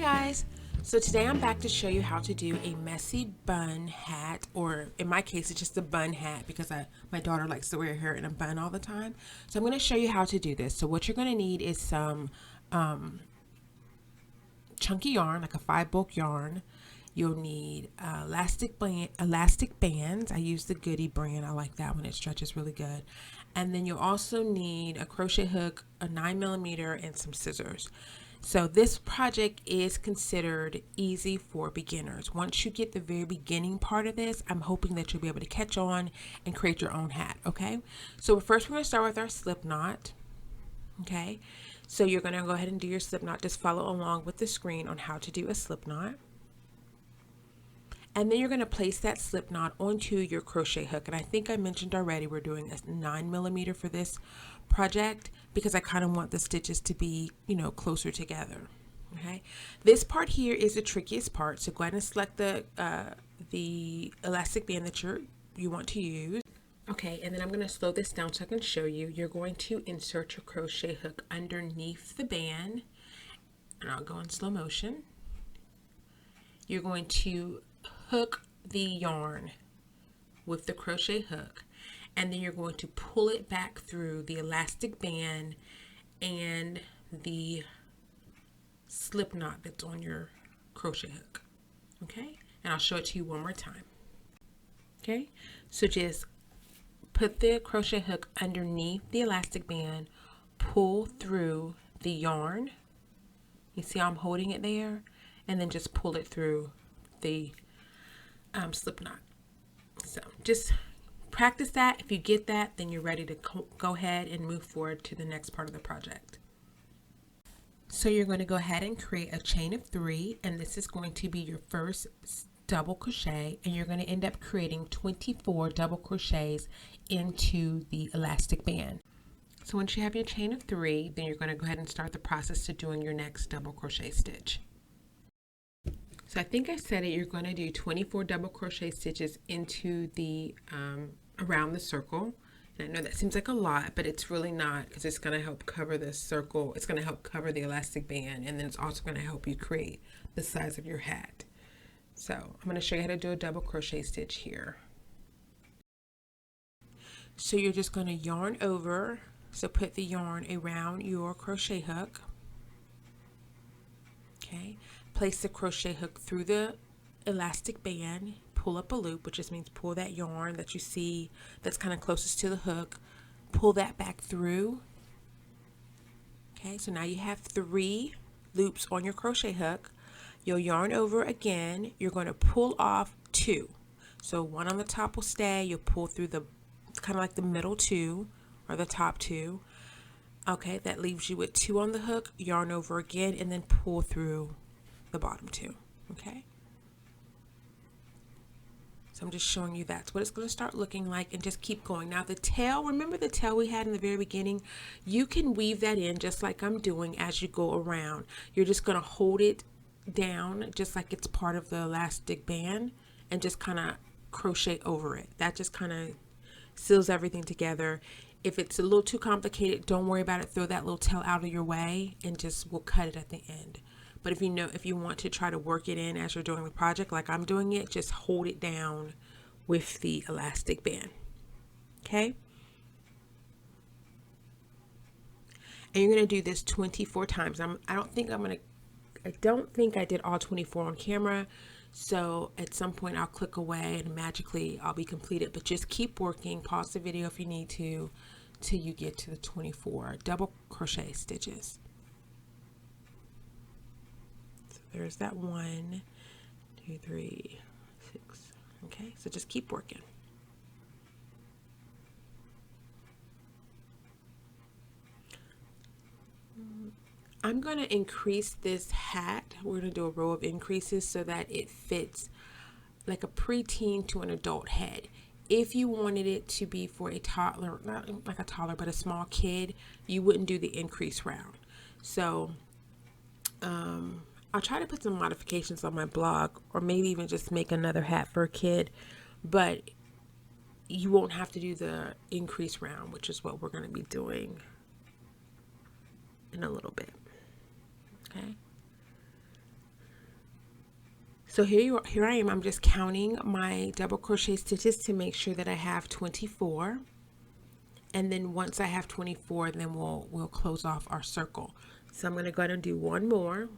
Guys, so today I'm back to show you how to do a messy bun hat, or in my case it's just a bun hat because my daughter likes to wear her hair in a bun all the time. So I'm going to show you how to do this. So what you're going to need is some chunky yarn, like a 5 bulk yarn. You'll need elastic bands. I use the Goody brand. I like that one. It stretches really good. And then you'll also need a crochet hook, a 9mm, and some scissors. So this project is considered easy for beginners. Once you get the very beginning part of this, I'm hoping that you'll be able to catch on and create your own hat, okay? So first we're going to start with our slip knot, okay? So you're going to go ahead and do your slip knot. Just follow along with the screen on how to do a slip knot. And then you're going to place that slip knot onto your crochet hook. And I think I mentioned already we're doing a 9mm for this project because I kind of want the stitches to be, closer together. Okay. This part here is the trickiest part. So go ahead and select the elastic band that you want to use. Okay, and then I'm going to slow this down so I can show you. You're going to insert your crochet hook underneath the band, and I'll go in slow motion. You're going to hook the yarn with the crochet hook, and then you're going to pull it back through the elastic band and the slip knot that's on your crochet hook. Okay, and I'll show it to you one more time. Okay, so just put the crochet hook underneath the elastic band, pull through the yarn. You see how I'm holding it there, and then just pull it through the slip knot. So just practice that. If you get that, then you're ready to go ahead and move forward to the next part of the project. So you're going to go ahead and create a chain of 3, and this is going to be your first double crochet, and you're going to end up creating 24 double crochets into the elastic band. So once you have your chain of 3, then you're going to go ahead and start the process to doing your next double crochet stitch. So I think I said it, you're going to do 24 double crochet stitches into the around the circle. And I know that seems like a lot, but it's really not, because it's going to help cover the circle. It's going to help cover the elastic band, and then it's also going to help you create the size of your hat. So I'm going to show you how to do a double crochet stitch here. So you're just going to yarn over. So put the yarn around your crochet hook. Okay. Place the crochet hook through the elastic band, pull up a loop, which just means pull that yarn that you see that's kind of closest to the hook, pull that back through. Okay, so now you have 3 loops on your crochet hook. You'll yarn over again. You're going to pull off 2. So 1 on the top will stay. You'll pull through the kind of like the middle 2 or the top 2. Okay, that leaves you with 2 on the hook. Yarn over again and then pull through the bottom 2. Okay, so I'm just showing you that's what it's going to start looking like, and just keep going. Now the tail, remember the tail we had in the very beginning? You can weave that in just like I'm doing as you go around. You're just going to hold it down just like it's part of the elastic band and just kind of crochet over it. That just kind of seals everything together. If it's a little too complicated, don't worry about it. Throw that little tail out of your way and just we'll cut it at the end. But if you want to try to work it in as you're doing the project like I'm doing it, just hold it down with the elastic band. Okay? And you're going to do this 24 times. I don't think I did all 24 on camera. So at some point I'll click away and magically I'll be completed, but just keep working. Pause the video if you need to till you get to the 24 double crochet stitches. There's that 1, 2, 3, 6. Okay, so just keep working. I'm going to increase this hat. We're going to do a row of increases so that it fits like a preteen to an adult head. If you wanted it to be for a toddler, not like a toddler, but a small kid, you wouldn't do the increase round. So, I'll try to put some modifications on my blog, or maybe even just make another hat for a kid, but you won't have to do the increase round, which is what we're going to be doing in a little bit. Okay. So here I am. I'm just counting my double crochet stitches to make sure that I have 24. And then once I have 24, then we'll close off our circle. So I'm going to go ahead and do one more.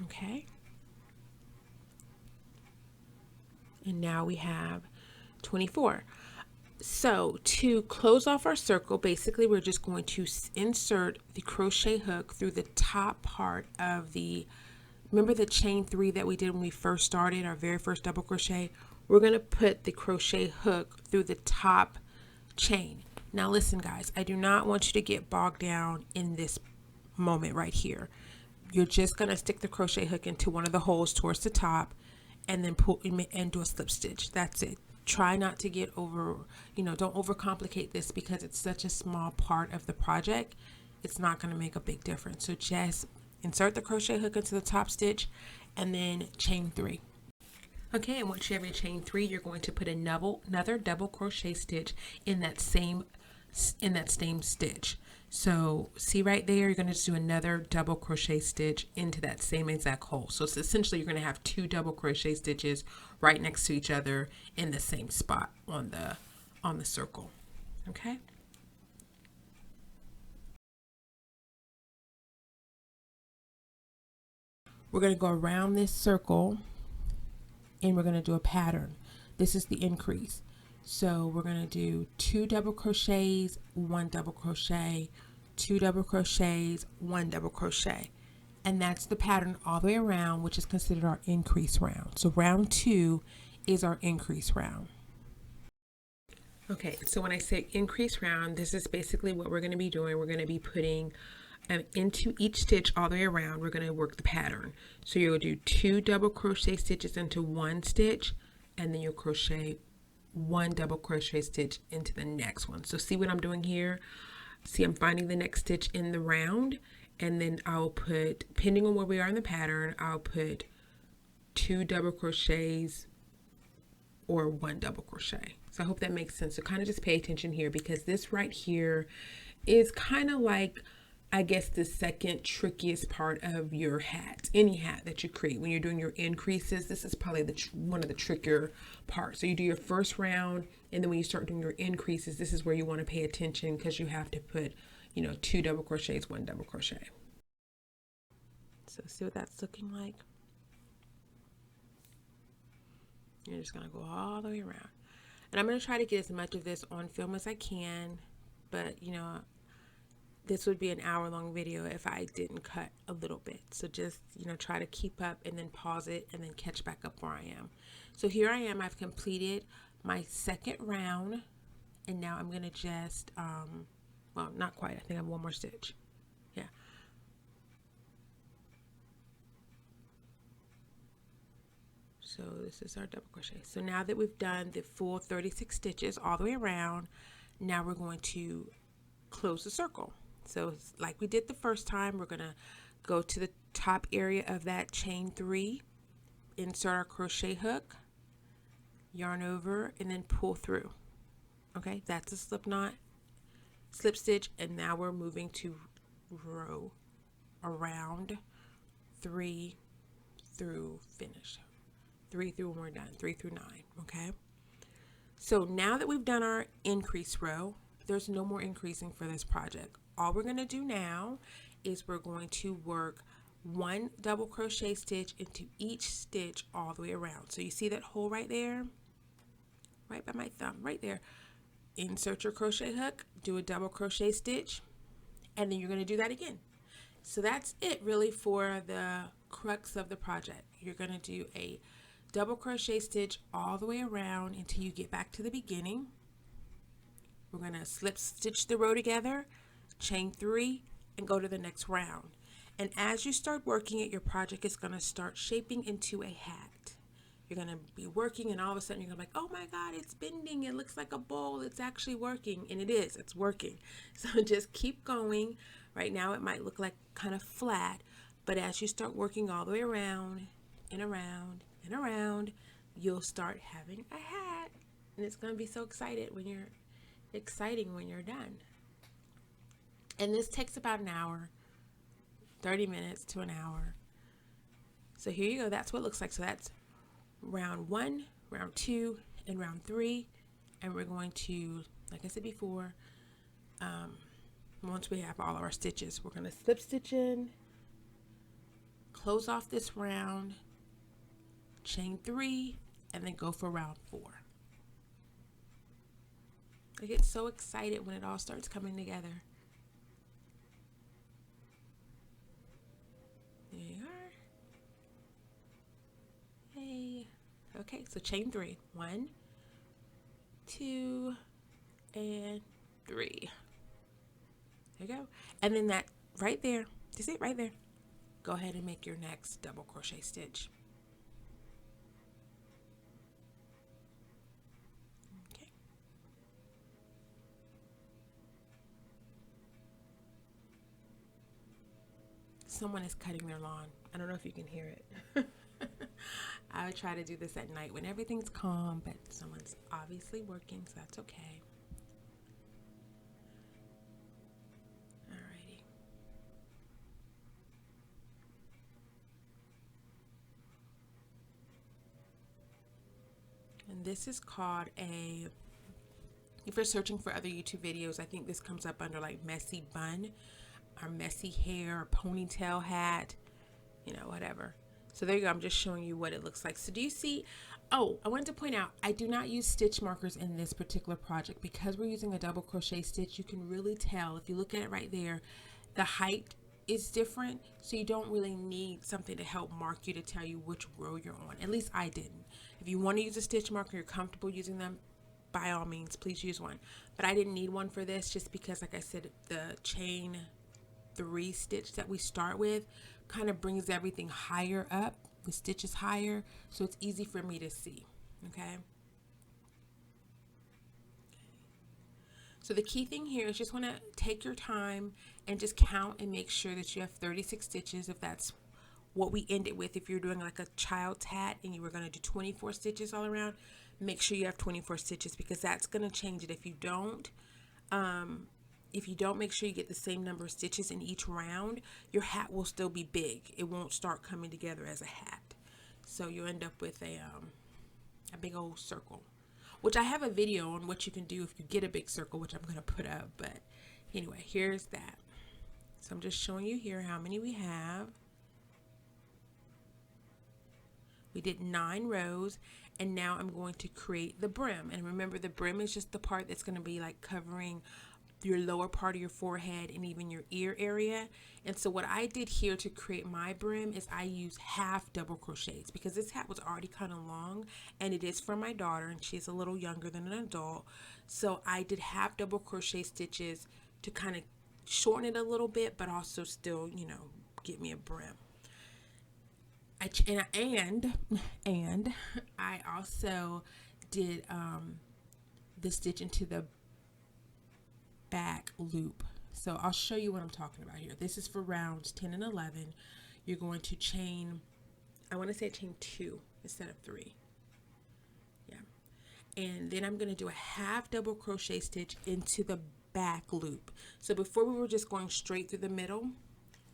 Okay. And now we have 24. So to close off our circle, basically we're just going to insert the crochet hook through the top part of the, remember the chain 3 that we did when we first started our very first double crochet? We're going to put the crochet hook through the top chain. Now listen guys, I do not want you to get bogged down in this moment right here. You're just going to stick the crochet hook into one of the holes towards the top and then pull and do a slip stitch. That's it. Try not to get over, don't overcomplicate this because it's such a small part of the project. It's not going to make a big difference. So just insert the crochet hook into the top stitch and then chain 3. Okay, and once you have your chain 3, you're going to put another double crochet stitch in that same stitch. So see right there, you're going to do another double crochet stitch into that same exact hole. So it's essentially you're going to have 2 double crochet stitches right next to each other in the same spot on the circle. Okay. We're going to go around this circle and we're going to do a pattern. This is the increase. So we're going to do 2 double crochets, 1 double crochet, 2 double crochets, 1 double crochet. And that's the pattern all the way around, which is considered our increase round. So round 2 is our increase round. Okay, so when I say increase round, this is basically what we're going to be doing. We're going to be putting into each stitch all the way around. We're going to work the pattern. So you'll do 2 double crochet stitches into 1 stitch, and then you'll crochet 1 double crochet stitch into the next one. So see what I'm doing here? See, I'm finding the next stitch in the round, and then I'll put, depending on where we are in the pattern, I'll put 2 double crochets or 1 double crochet. So I hope that makes sense. So kind of just pay attention here, because this right here is kind of like, I guess, the second trickiest part of your hat, any hat that you create. When you're doing your increases, this is probably one of the trickier parts. So you do your first round, and then when you start doing your increases, this is where you want to pay attention, because you have to put, 2 double crochets, 1 double crochet. So see what that's looking like? You're just going to go all the way around. And I'm going to try to get as much of this on film as I can, but, this would be an hour-long video if I didn't cut a little bit. So just, try to keep up and then pause it and then catch back up where I am. So here I am. I've completed my second round, and now I'm going to just, well, not quite. I think I have one more stitch. Yeah. So this is our double crochet. So now that we've done the full 36 stitches all the way around, now we're going to close the circle. So like we did the first time, we're going to go to the top area of that chain 3, insert our crochet hook, yarn over, and then pull through. Okay, that's a slip knot, slip stitch, and now we're moving to row around 3 through finish. 3 through when we're done, 3 through 9. Okay, so now that we've done our increase row, there's no more increasing for this project. All we're going to do now is we're going to work 1 double crochet stitch into each stitch all the way around. So you see that hole right there, right by my thumb, right there. Insert your crochet hook, do a double crochet stitch, and then you're going to do that again. So that's it really for the crux of the project. You're going to do a double crochet stitch all the way around until you get back to the beginning. We're going to slip stitch the row together, chain 3, and go to the next round. And as you start working it, your project is going to start shaping into a hat. You're going to be working, and all of a sudden you're going to be like, oh my God, it's bending. It looks like a bowl. It's actually working. And it is. It's working. So just keep going. Right now it might look like kind of flat, but as you start working all the way around and around and around, you'll start having a hat. And it's going to be so exciting when you're done. And this takes about an hour 30 minutes to an hour. So here you go. That's what it looks like. So that's round 1, round 2, and round 3. And we're going to, like I said before, once we have all of our stitches, we're going to slip stitch in, close off this round, chain 3, and then go for round 4. I get so excited when it all starts coming together. There you are. Hey. Okay, so chain 3. 1, 2, and 3. There you go. And then that right there, you see it right there. Go ahead and make your next double crochet stitch. Okay. Someone is cutting their lawn. I don't know if you can hear it. I would try to do this at night when everything's calm, but someone's obviously working, so that's okay. Alrighty. And this is called a, if you're searching for other YouTube videos, I think this comes up under like messy bun or messy hair or ponytail hat, you know, whatever. So there you go. I'm just showing you what it looks like. So do you see? Oh, I wanted to point out, I do not use stitch markers in this particular project because we're using a double crochet stitch. You can really tell if you look at it right there, the height is different. So you don't really need something to help mark you to tell you which row you're on. At least I didn't. If you want to use a stitch marker, you're comfortable using them, by all means, please use one. But I didn't need one for this just because, like I said, the chain 3 stitch that we start with kind of brings everything higher up. The stitch is higher, so it's easy for me to see. Okay. So the key thing here is just want to take your time and just count and make sure that you have 36 stitches, if that's what we ended with. If you're doing like a child's hat and you were going to do 24 stitches all around, make sure you have 24 stitches, because that's going to change it. If you don't make sure you get the same number of stitches in each round, your hat will still be big. It won't start coming together as a hat. So you'll end up with a big old circle, which I have a video on what you can do if you get a big circle, which I'm going to put up. But anyway, here's that. So I'm just showing you here how many we have. We did 9 rows, and now I'm going to create the brim. And remember, the brim is just the part that's going to be like covering your lower part of your forehead and even your ear area. And so what I did here to create my brim is I used half double crochets, because this hat was already kind of long, and it is for my daughter, and she's a little younger than an adult. So I did half double crochet stitches to kind of shorten it a little bit, but also still, you know, get me a brim. And I also did the stitch into the back loop. So I'll show you what I'm talking about here. This is for rounds 10 and 11. You're going to chain, I want to say chain 2 instead of 3. Yeah. And then I'm going to do a half double crochet stitch into the back loop. So before we were just going straight through the middle,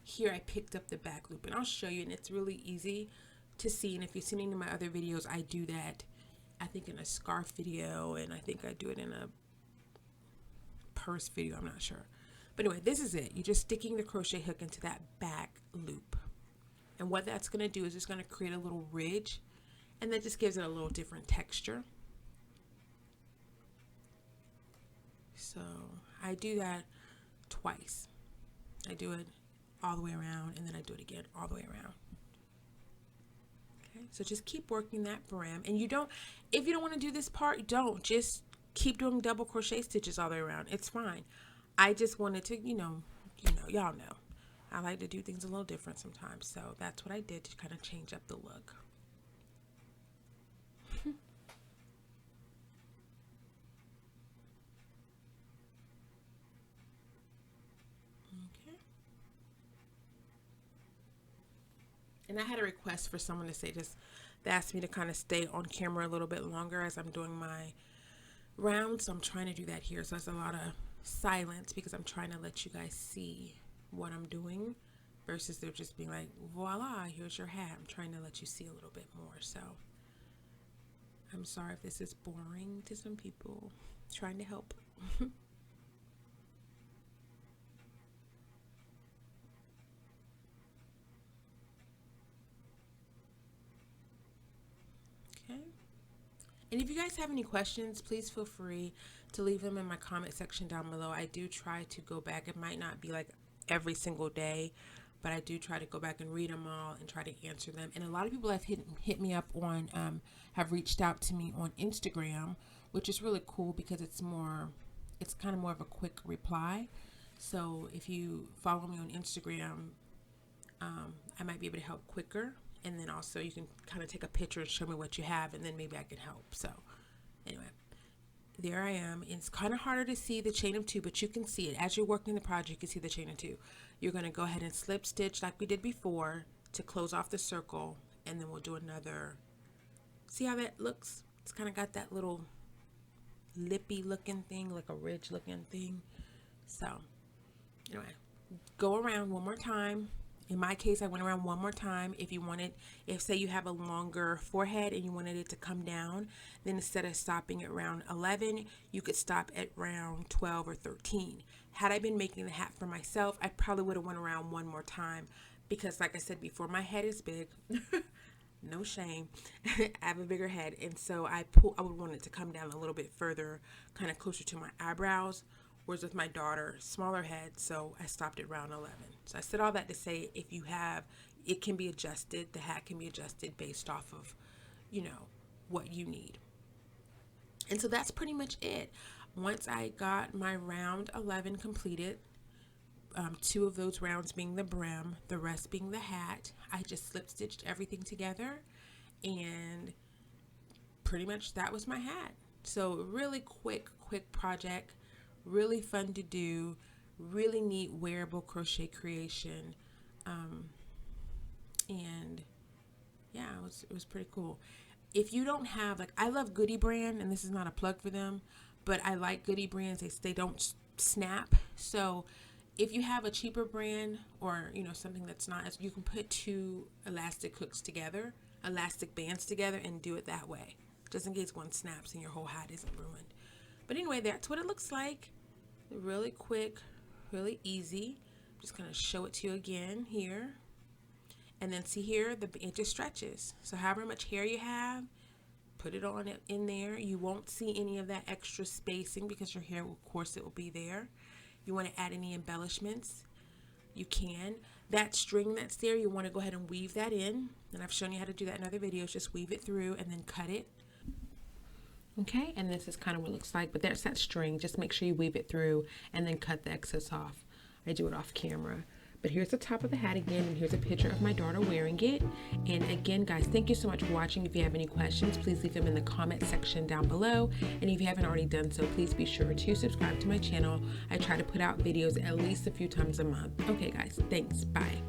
here I picked up the back loop, and I'll show you, and it's really easy to see. And if you've seen any of my other videos, I do that, I think in a scarf video, and I think I do it in a purse video, I'm not sure. But anyway, this is it. You're just sticking the crochet hook into that back loop, and what that's going to do is it's going to create a little ridge, and that just gives it a little different texture. So I do that twice. I do it all the way around, and then I do it again all the way around. Okay, so just keep working that brim, and you don't, if you don't want to do this part, don't, just keep doing double crochet stitches all the way around. It's fine. I just wanted to, y'all know I like to do things a little different sometimes, so that's what I did to kind of change up the look. Okay. And I had a request for someone to say just, they asked me to kind of stay on camera a little bit longer as I'm doing my round, so I'm trying to do that here. So there's a lot of silence because I'm trying to let you guys see what I'm doing. versus they're just being like, voila, here's your hat. I'm trying to let you see a little bit more. So I'm sorry if this is boring to some people. Trying to help. Okay. And if you guys have any questions, please feel free to leave them in my comment section down below. I do try to go back. It might not be like every single day, but I do try to go back and read them all and try to answer them. And a lot of people have hit me up on, have reached out to me on Instagram, which is really cool because it's kind of more of a quick reply. So if you follow me on Instagram, I might be able to help quicker. And then also you can kind of take a picture and show me what you have, and then maybe I can help. So anyway, there I am. It's kind of harder to see the chain of 2, but you can see it. As you're working the project, you can see the chain of 2. You're going to go ahead and slip stitch like we did before to close off the circle, and then we'll do another. See how that looks? It's kind of got that little lippy looking thing, like a ridge looking thing. So anyway, go around one more time. In my case, I went around one more time. If you wanted, if say you have a longer forehead and you wanted it to come down, then instead of stopping at round 11, you could stop at round 12 or 13. Had I been making the hat for myself, I probably would have went around one more time because, like I said before, my head is big. No shame. I have a bigger head, and so I would want it to come down a little bit further, kind of closer to my eyebrows. Whereas with my daughter, smaller head, so I stopped at round 11. So I said all that to say, if you have, it can be adjusted. The hat can be adjusted based off of, you know, what you need. And so that's pretty much it. Once I got my round 11 completed, 2 of those rounds being the brim, the rest being the hat, I just slip stitched everything together, and pretty much that was my hat. So really quick project. Really fun to do, really neat wearable crochet creation, and yeah, it was pretty cool. If you don't have, like, I love Goody brand, and this is not a plug for them, but I like Goody brands. They don't snap. So if you have a cheaper brand, or you know, something that's not, you can put 2 elastic hooks together, elastic bands together, and do it that way, just in case one snaps and your whole hat isn't ruined. But anyway, that's what it looks like. Really quick, really easy. I'm just going to show it to you again here. And then see here, it just stretches. So however much hair you have, put it on it in there. You won't see any of that extra spacing because your hair, of course, it will be there. You want to add any embellishments, you can. That string that's there, you want to go ahead and weave that in. And I've shown you how to do that in other videos. Just weave it through and then cut it. Okay, and this is kind of what it looks like, but there's that string. Just make sure you weave it through and then cut the excess off. I do it off camera. But here's the top of the hat again, and here's a picture of my daughter wearing it. And again, guys, thank you so much for watching. If you have any questions, please leave them in the comment section down below. And if you haven't already done so, please be sure to subscribe to my channel. I try to put out videos at least a few times a month. Okay, guys, thanks. Bye.